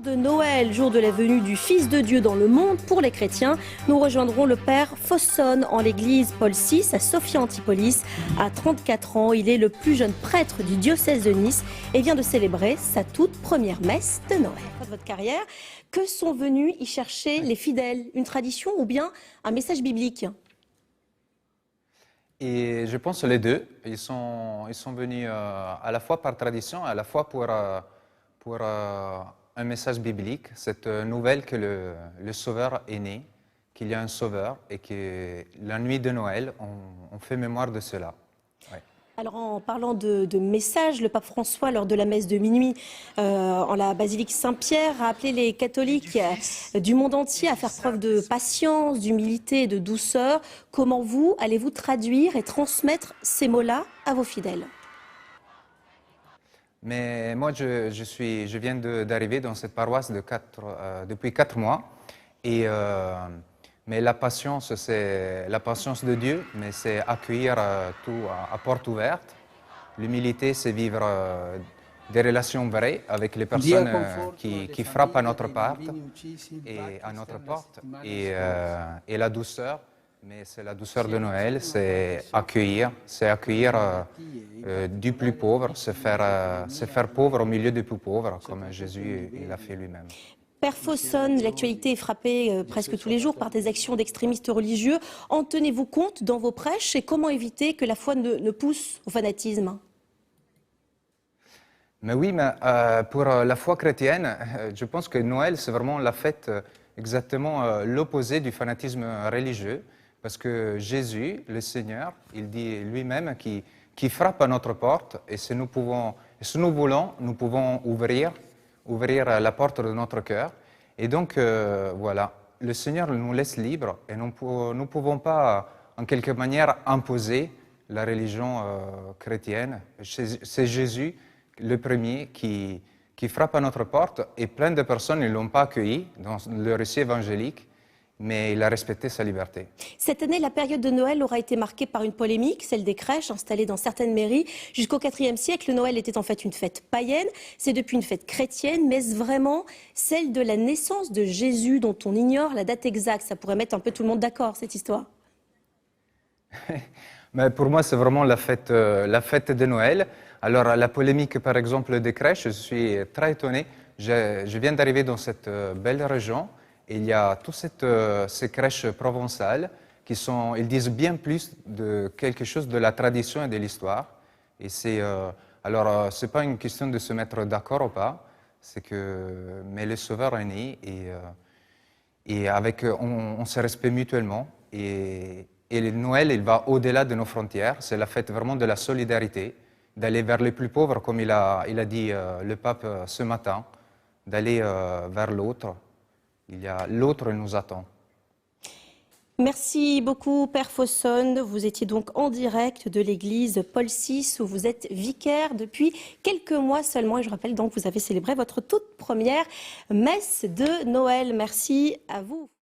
de Noël, jour de la venue du Fils de Dieu dans le monde pour les chrétiens, nous rejoindrons le Père Fossonne en l'église Paul VI à Sophia Antipolis. À 34 ans, il est le plus jeune prêtre du diocèse de Nice et vient de célébrer sa toute première messe de Noël. De votre carrière, que sont venus y chercher les fidèles? Une tradition ou bien un message biblique? Et je pense les deux. Ils sont venus à la fois par tradition, à la fois pour un message biblique, cette nouvelle que le Sauveur est né, qu'il y a un Sauveur et que la nuit de Noël, on fait mémoire de cela. Ouais. Alors en parlant de message, le pape François, lors de la messe de minuit en la basilique Saint-Pierre, a appelé les catholiques du monde entier à faire preuve de patience, d'humilité et de douceur. Comment vous allez-vous traduire et transmettre ces mots-là à vos fidèles? Mais moi, je viens d'arriver dans cette paroisse depuis 4 mois. Mais la patience, c'est la patience de Dieu, mais c'est accueillir tout à porte ouverte. L'humilité, c'est vivre des relations vraies avec les personnes qui frappent à notre porte et à notre porte. Et la douceur, mais c'est la douceur de Noël, c'est accueillir du plus pauvre, se faire pauvre au milieu des plus pauvres, comme Jésus il a fait lui-même. Père Fossonne, l'actualité est frappée presque tous les jours par des actions d'extrémistes religieux. En tenez-vous compte dans vos prêches et comment éviter que la foi ne pousse au fanatisme? Mais oui, mais pour la foi chrétienne, je pense que Noël, c'est vraiment la fête exactement l'opposé du fanatisme religieux. Parce que Jésus, le Seigneur, il dit lui-même qui frappe à notre porte et si nous voulons, nous pouvons ouvrir la porte de notre cœur. Et donc, voilà, le Seigneur nous laisse libres et nous ne pouvons pas, en quelque manière, imposer la religion chrétienne. C'est Jésus, le premier, qui frappe à notre porte et plein de personnes ne l'ont pas accueilli dans le récit évangélique, mais il a respecté sa liberté. Cette année, la période de Noël aura été marquée par une polémique, celle des crèches installées dans certaines mairies. Jusqu'au IVe siècle, le Noël était en fait une fête païenne. C'est depuis une fête chrétienne, mais est-ce vraiment celle de la naissance de Jésus dont on ignore la date exacte? Ça pourrait mettre un peu tout le monde d'accord, cette histoire. Mais pour moi, c'est vraiment la fête de Noël. Alors, la polémique, par exemple, des crèches, je suis très étonné. Je viens d'arriver dans cette belle région. Il y a toutes ces crèches provençales ils disent bien plus de quelque chose de la tradition et de l'histoire. Et alors, c'est pas une question de se mettre d'accord ou pas, mais le Sauveur est né et on se respecte mutuellement. Et le Noël, il va au-delà de nos frontières. C'est la fête vraiment de la solidarité, d'aller vers les plus pauvres, comme il a dit le pape ce matin, d'aller vers l'autre. L'autre nous attend. Merci beaucoup, Père Fossonne. Vous étiez donc en direct de l'église Paul VI, où vous êtes vicaire depuis quelques mois seulement. Et je rappelle donc que vous avez célébré votre toute première messe de Noël. Merci à vous.